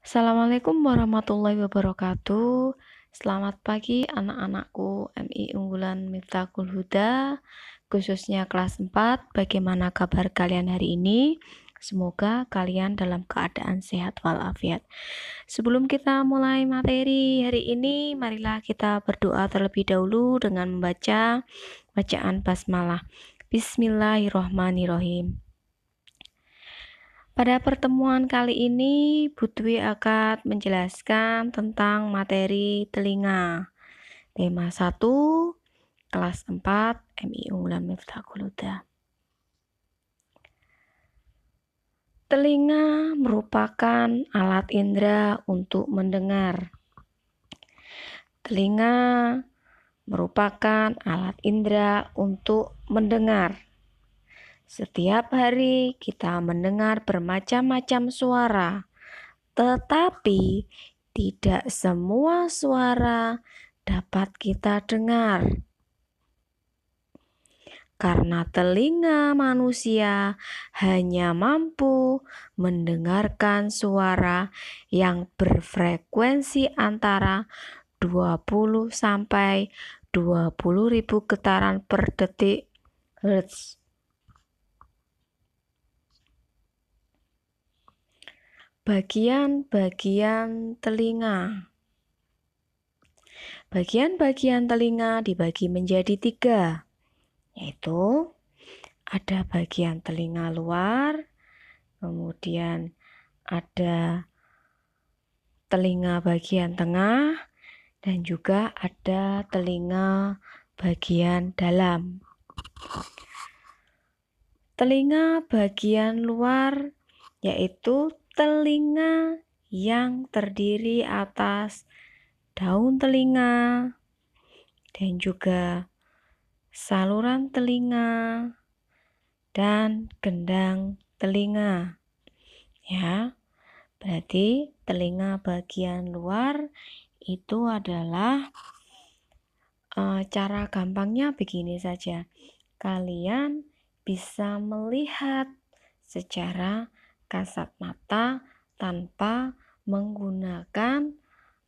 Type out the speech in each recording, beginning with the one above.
Assalamualaikum warahmatullahi wabarakatuh. Selamat pagi anak-anakku MI Unggulan Miftahul Huda, khususnya kelas 4. Bagaimana kabar kalian hari ini? Semoga kalian dalam keadaan sehat walafiat. Sebelum kita mulai materi hari ini, marilah kita berdoa terlebih dahulu dengan membaca bacaan basmalah. Bismillahirrohmanirrohim. Pada pertemuan kali ini, Bu Dwi akan menjelaskan tentang materi telinga. Tema 1, kelas 4, MI Unggulan Miftahul Huda. Telinga merupakan alat indera untuk mendengar. Telinga merupakan alat indera untuk mendengar. Setiap hari kita mendengar bermacam-macam suara, tetapi tidak semua suara dapat kita dengar. Karena telinga manusia hanya mampu mendengarkan suara yang berfrekuensi antara 20 sampai 20.000 getaran per detik Hz. Bagian-bagian telinga. Bagian-bagian telinga dibagi menjadi 3, yaitu ada bagian telinga luar, kemudian ada telinga bagian tengah, dan juga ada telinga bagian dalam. Telinga bagian luar yaitu telinga yang terdiri atas daun telinga dan juga saluran telinga dan gendang telinga. Ya, berarti telinga bagian luar itu adalah cara gampangnya begini saja. Kalian bisa melihat secara kasat mata tanpa menggunakan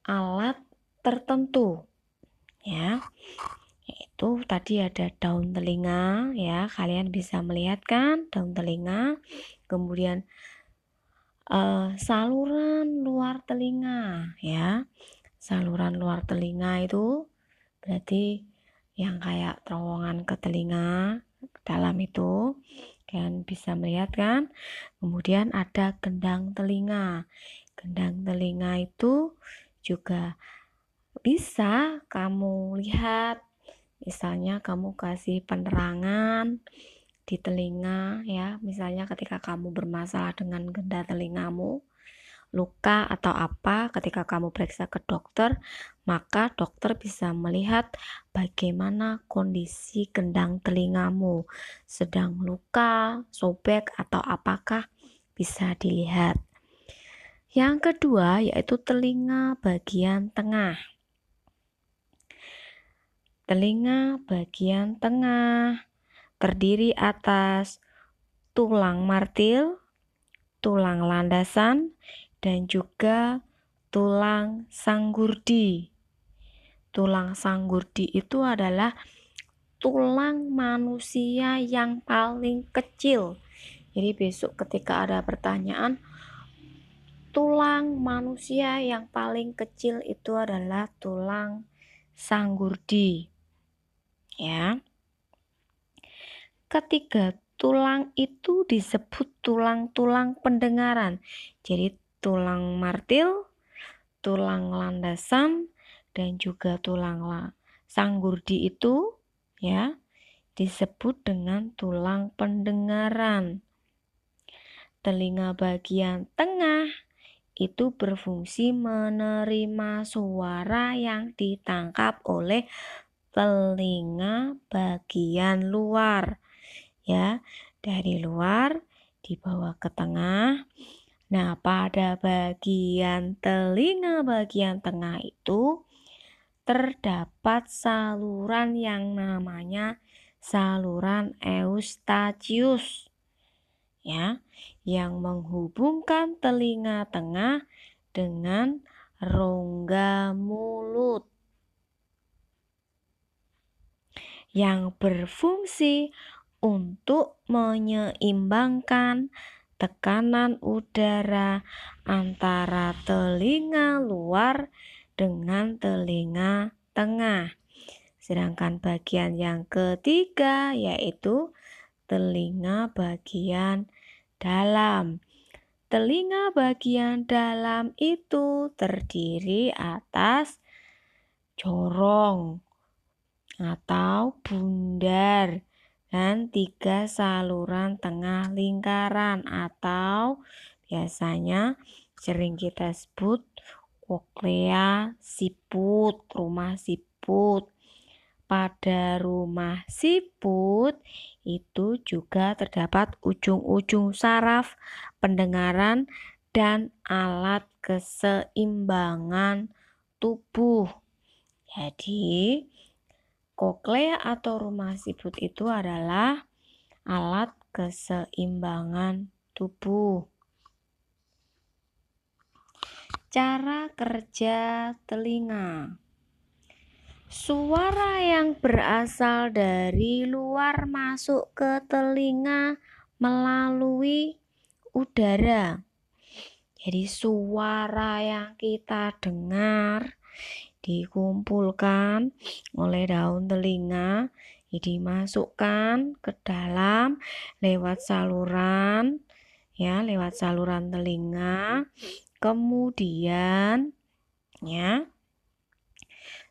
alat tertentu, ya. Yaitu tadi ada daun telinga, ya, kalian bisa melihat kan daun telinga. Kemudian saluran luar telinga, ya. Saluran luar telinga itu berarti yang kayak terowongan ke telinga dalam itu, kalian bisa melihat kan. Kemudian ada gendang telinga. Gendang telinga itu juga bisa kamu lihat, misalnya kamu kasih penerangan di telinga, ya. Misalnya ketika kamu bermasalah dengan gendang telingamu, luka atau apa, ketika kamu periksa ke dokter, maka dokter bisa melihat bagaimana kondisi gendang telingamu, sedang luka, sobek, atau apakah, bisa dilihat. Yang kedua yaitu telinga bagian tengah. Telinga bagian tengah terdiri atas tulang martil, tulang landasan, dan juga tulang sanggurdi. Tulang sanggurdi itu adalah tulang manusia yang paling kecil. Jadi besok ketika ada pertanyaan, tulang manusia yang paling kecil itu adalah tulang sanggurdi, ya. Ketiga tulang itu disebut tulang-tulang pendengaran. Jadi tulang martil, tulang landasan, dan juga tulang sanggurdi itu, ya, disebut dengan tulang pendengaran. Telinga bagian tengah itu berfungsi menerima suara yang ditangkap oleh telinga bagian luar, ya, dari luar dibawa ke tengah. Nah, pada bagian telinga bagian tengah itu terdapat saluran yang namanya saluran eustachius, ya, yang menghubungkan telinga tengah dengan rongga mulut yang berfungsi untuk menyeimbangkan tekanan udara antara telinga luar dengan telinga tengah. Sedangkan bagian yang ketiga yaitu telinga bagian dalam. Telinga bagian dalam itu terdiri atas corong atau bundar dan 3 saluran tengah lingkaran atau biasanya sering kita sebut koklea siput, rumah siput. Pada rumah siput itu juga terdapat ujung-ujung saraf pendengaran dan alat keseimbangan tubuh. Jadi, koklea atau rumah siput itu adalah alat keseimbangan tubuh. Cara kerja telinga. Suara yang berasal dari luar masuk ke telinga melalui udara. Jadi suara yang kita dengar dikumpulkan oleh daun telinga, dimasukkan ke dalam lewat saluran telinga. Kemudian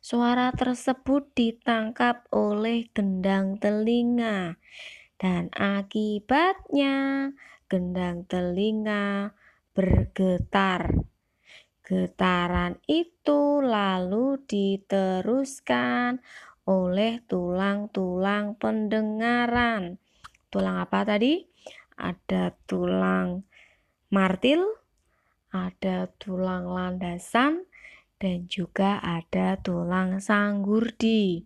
suara tersebut ditangkap oleh gendang telinga dan akibatnya gendang telinga bergetar. Getaran itu lalu diteruskan oleh tulang-tulang pendengaran. Tulang apa tadi? Ada tulang martil, ada tulang landasan, dan juga ada tulang sanggurdi.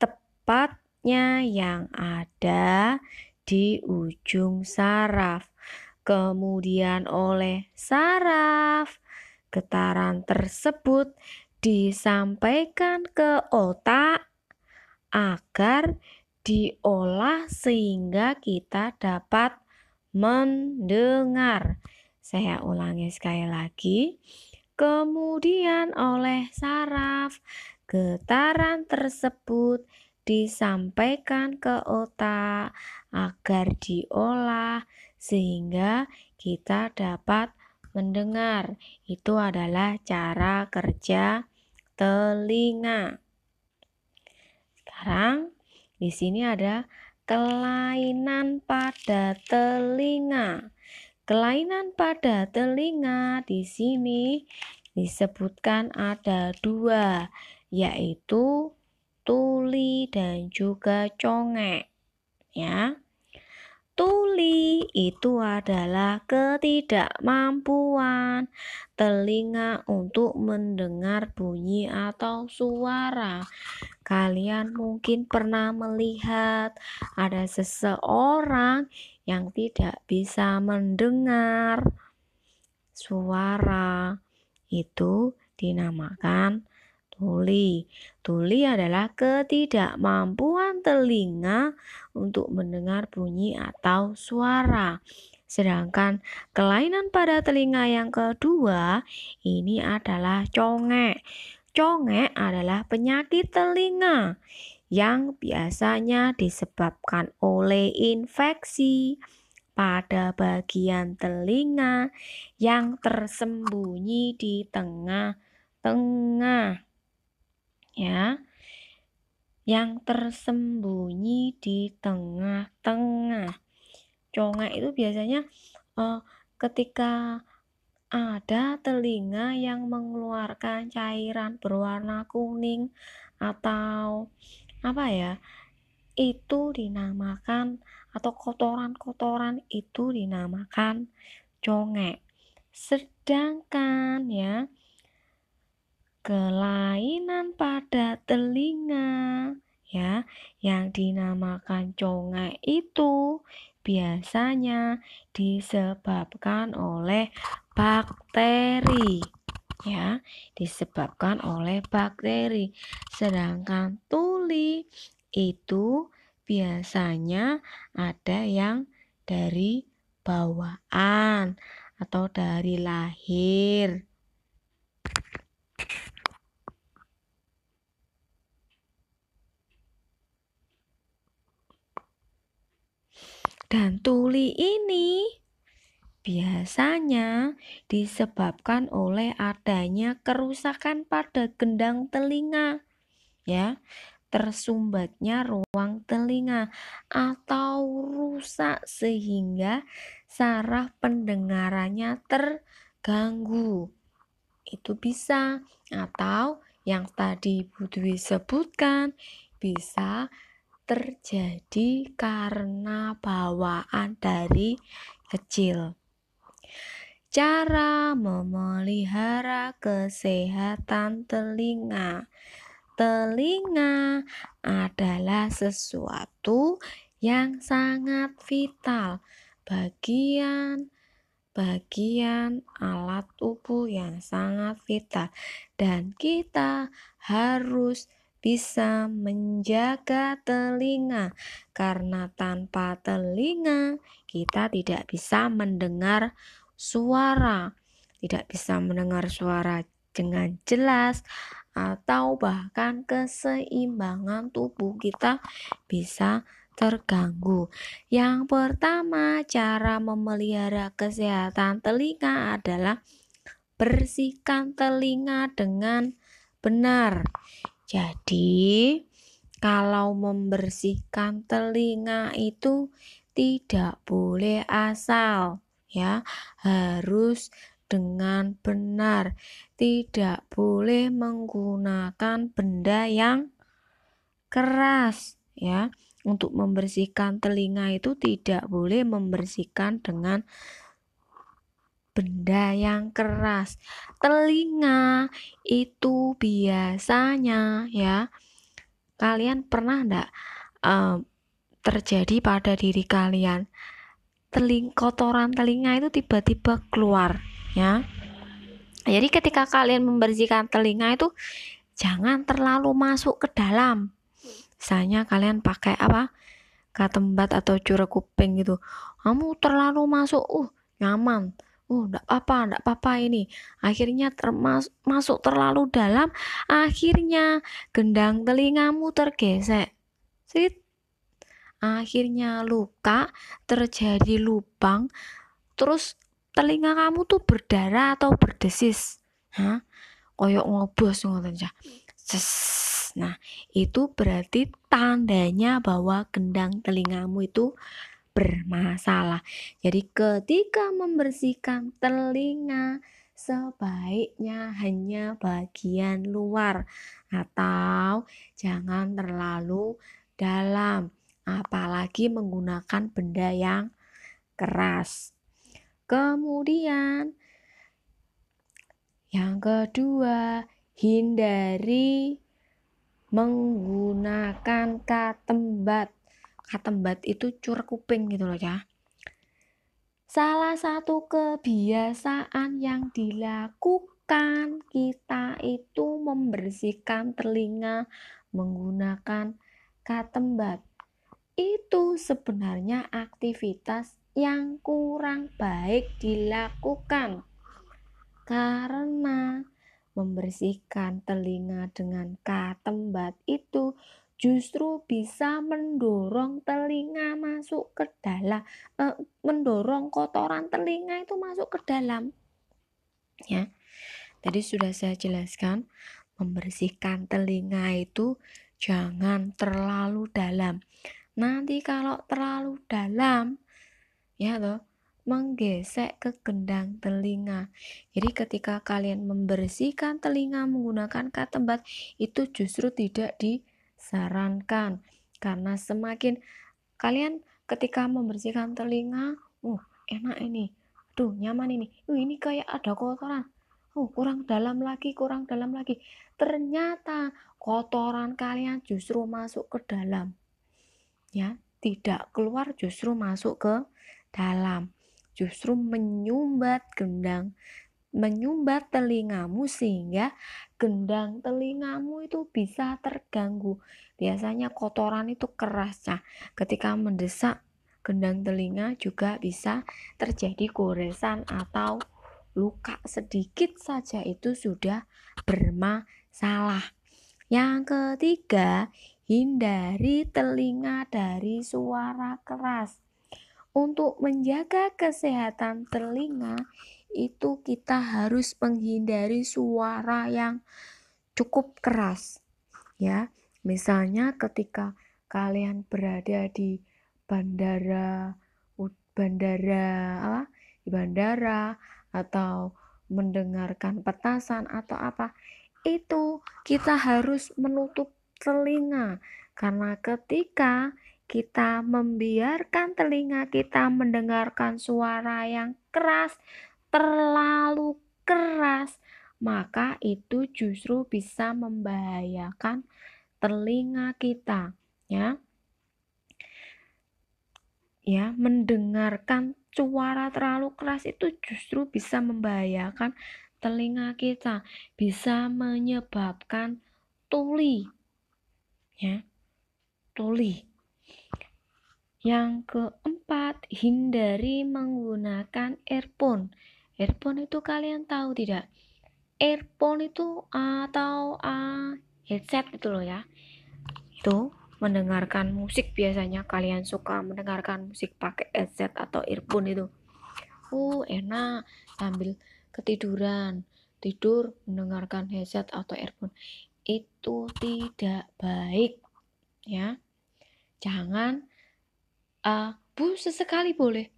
Tepatnya yang ada di ujung saraf. Kemudian oleh saraf, getaran tersebut disampaikan ke otak agar diolah sehingga kita dapat mendengar. Saya ulangi sekali lagi. Kemudian oleh saraf, getaran tersebut disampaikan ke otak agar diolah sehingga kita dapat mendengar. Itu adalah cara kerja telinga. Sekarang di sini ada kelainan pada telinga. Kelainan pada telinga di sini disebutkan ada 2, yaitu tuli dan juga congek. Ya. Tuli itu adalah ketidakmampuan telinga untuk mendengar bunyi atau suara. Kalian mungkin pernah melihat ada seseorang yang tidak bisa mendengar suara. Itu dinamakan tuli. Tuli adalah ketidakmampuan telinga untuk mendengar bunyi atau suara. Sedangkan kelainan pada telinga yang kedua ini adalah congek. Congek adalah penyakit telinga yang biasanya disebabkan oleh infeksi pada bagian telinga yang tersembunyi di tengah-tengah. Ya. Yang tersembunyi di tengah-tengah. Congek itu biasanya ketika ada telinga yang mengeluarkan cairan berwarna kuning atau itu dinamakan, atau kotoran-kotoran itu dinamakan congek. Sedangkan kelainan pada telinga yang dinamakan congek itu biasanya disebabkan oleh bakteri, ya, disebabkan oleh bakteri. Sedangkan tuli itu biasanya ada yang dari bawaan atau dari lahir. Dan tuli ini biasanya disebabkan oleh adanya kerusakan pada gendang telinga, ya, tersumbatnya ruang telinga atau rusak sehingga saraf pendengarannya terganggu. Itu bisa, atau yang tadi Ibu Dwi sebutkan bisa terjadi karena bawaan dari kecil. Cara memelihara kesehatan telinga. Telinga adalah sesuatu yang sangat vital, bagian alat tubuh yang sangat vital, dan kita harus bisa menjaga telinga, karena tanpa telinga kita tidak bisa mendengar suara, dengan jelas, atau bahkan keseimbangan tubuh kita bisa terganggu. Yang pertama, cara memelihara kesehatan telinga adalah bersihkan telinga dengan benar. Jadi, kalau membersihkan telinga itu tidak boleh asal, ya, harus dengan benar. Tidak boleh menggunakan benda yang keras, ya. Untuk membersihkan telinga itu tidak boleh membersihkan dengan benda yang keras. Telinga itu biasanya, ya, kalian pernah enggak terjadi pada diri kalian kotoran telinga itu tiba-tiba keluar, ya. Jadi ketika kalian membersihkan telinga itu jangan terlalu masuk ke dalam. Misalnya kalian pakai katembat atau curek kuping gitu. Kamu terlalu masuk, nyaman. Enggak apa-apa ini. Akhirnya masuk terlalu dalam, akhirnya gendang telingamu tergesek. Akhirnya luka, terjadi lubang, terus telinga kamu tuh berdarah atau berdesis. Koyok ngobos ngoten ya. Nah, itu berarti tandanya bahwa gendang telingamu itu bermasalah. Jadi ketika membersihkan telinga, sebaiknya hanya bagian luar atau jangan terlalu dalam, apalagi menggunakan benda yang keras. Kemudian yang kedua, hindari menggunakan katembat. Katembat itu curek kuping gitu loh, ya. Salah satu kebiasaan yang dilakukan kita itu membersihkan telinga menggunakan katembat. Itu sebenarnya aktivitas yang kurang baik dilakukan, karena membersihkan telinga dengan katembat itu justru bisa mendorong telinga masuk ke dalam, mendorong kotoran telinga itu masuk ke dalam, ya. Tadi sudah saya jelaskan, membersihkan telinga itu jangan terlalu dalam. Nanti kalau terlalu dalam, ya toh, menggesek ke gendang telinga. Jadi ketika kalian membersihkan telinga menggunakan katembat itu justru tidak disarankan, karena semakin kalian ketika membersihkan telinga, enak ini, nyaman ini, ini kayak ada kotoran, kurang dalam lagi, ternyata kotoran kalian justru masuk ke dalam, ya. tidak keluar justru masuk ke dalam, justru menyumbat telingamu sehingga gendang telingamu itu bisa terganggu. Biasanya kotoran itu keras, ketika mendesak gendang telinga juga bisa terjadi goresan atau luka sedikit saja itu sudah bermasalah. Yang ketiga, hindari telinga dari suara keras. Untuk menjaga kesehatan telinga, itu kita harus menghindari suara yang cukup keras. Ya, misalnya ketika kalian berada di bandara, di bandara atau mendengarkan petasan atau apa, itu kita harus menutup telinga karena ketika kita membiarkan telinga kita mendengarkan suara yang keras, terlalu keras, maka itu justru bisa membahayakan telinga kita, ya. Ya, mendengarkan suara terlalu keras itu justru bisa membahayakan telinga kita, bisa menyebabkan tuli, ya, tuli. Yang keempat, hindari menggunakan earphone. Earphone itu kalian tahu tidak? Earphone itu atau headset itu loh ya. Itu mendengarkan musik, biasanya kalian suka mendengarkan musik pakai headset atau earphone itu. Enak sambil ketiduran, tidur mendengarkan headset atau earphone. Itu tidak baik, ya. Jangan Bu, sesekali boleh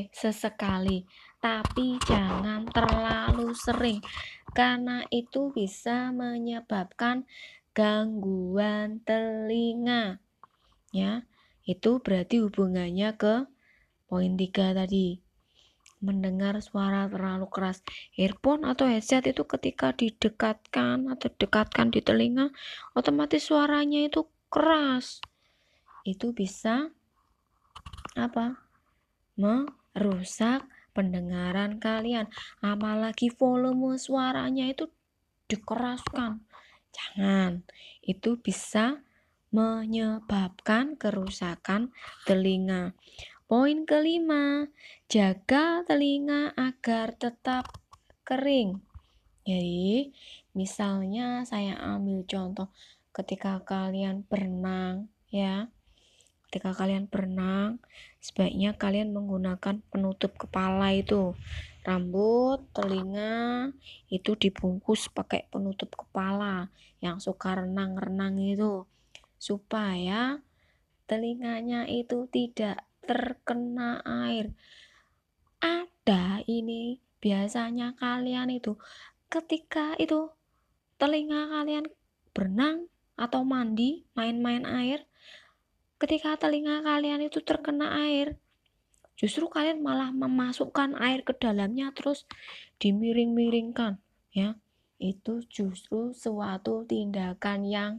sesekali, tapi jangan terlalu sering karena itu bisa menyebabkan gangguan telinga, ya. Itu berarti hubungannya ke poin 3 tadi. Mendengar suara terlalu keras. Earphone atau headset itu ketika dekatkan di telinga, otomatis suaranya itu keras. Itu bisa merusak pendengaran kalian. Apalagi volume suaranya itu dikeraskan. Jangan, itu bisa menyebabkan kerusakan telinga. Poin kelima, jaga telinga agar tetap kering. Jadi, misalnya saya ambil contoh ketika kalian berenang, ya. Ketika kalian berenang, sebaiknya kalian menggunakan penutup kepala itu. Rambut, telinga, itu dibungkus pakai penutup kepala yang suka renang-renang itu. Supaya telinganya itu tidak terkena air. Ada ini, biasanya kalian itu ketika itu telinga kalian berenang atau mandi, main-main air, ketika telinga kalian itu terkena air, justru kalian malah memasukkan air ke dalamnya terus dimiring-miringkan, ya. Itu justru suatu tindakan yang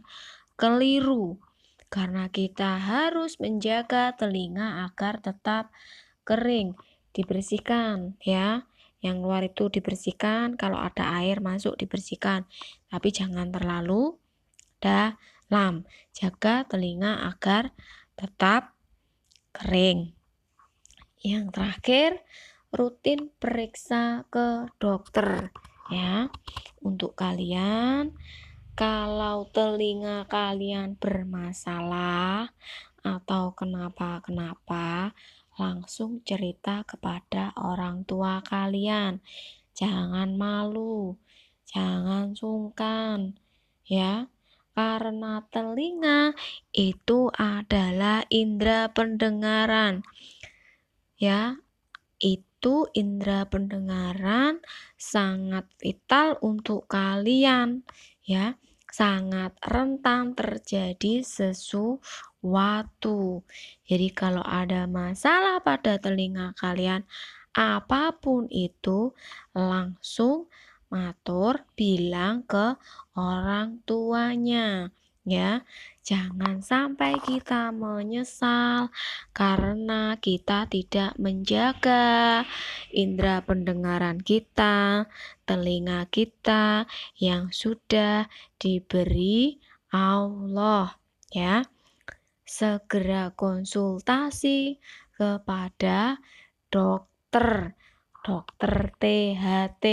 keliru karena kita harus menjaga telinga agar tetap kering, dibersihkan, ya. Yang luar itu dibersihkan, kalau ada air masuk dibersihkan, tapi jangan terlalu dalam. Jaga telinga agar tetap kering. Yang terakhir, rutin periksa ke dokter, ya. Untuk kalian, kalau telinga kalian bermasalah atau kenapa-kenapa, langsung cerita kepada orang tua kalian. Jangan malu, jangan sungkan, ya. Karena telinga itu adalah indera pendengaran, ya. Itu indera pendengaran sangat vital untuk kalian, ya. Sangat rentan terjadi sesuatu. Jadi kalau ada masalah pada telinga kalian, apapun itu, langsung matur bilang ke orang tuanya, ya. Jangan sampai kita menyesal karena kita tidak menjaga indera pendengaran kita, telinga kita yang sudah diberi Allah, ya. Segera konsultasi kepada dokter, dokter THT,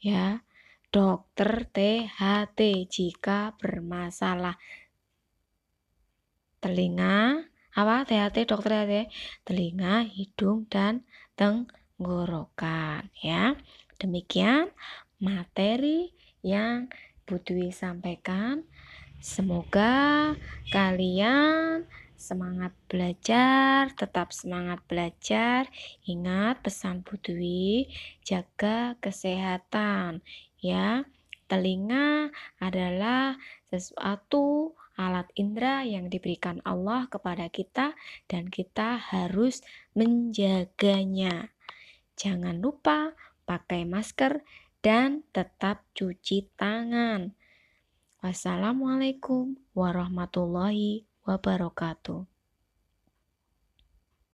ya. Dokter THT jika bermasalah telinga, THT, dokter THT, telinga, hidung, dan tenggorokan, ya. Demikian materi yang Bu Dwi sampaikan. Semoga kalian semangat belajar, tetap semangat belajar. Ingat pesan Bu Dwi, jaga kesehatan, ya. Telinga adalah sesuatu alat indera yang diberikan Allah kepada kita dan kita harus menjaganya. Jangan lupa pakai masker dan tetap cuci tangan. Wassalamualaikum warahmatullahi wabarakatuh.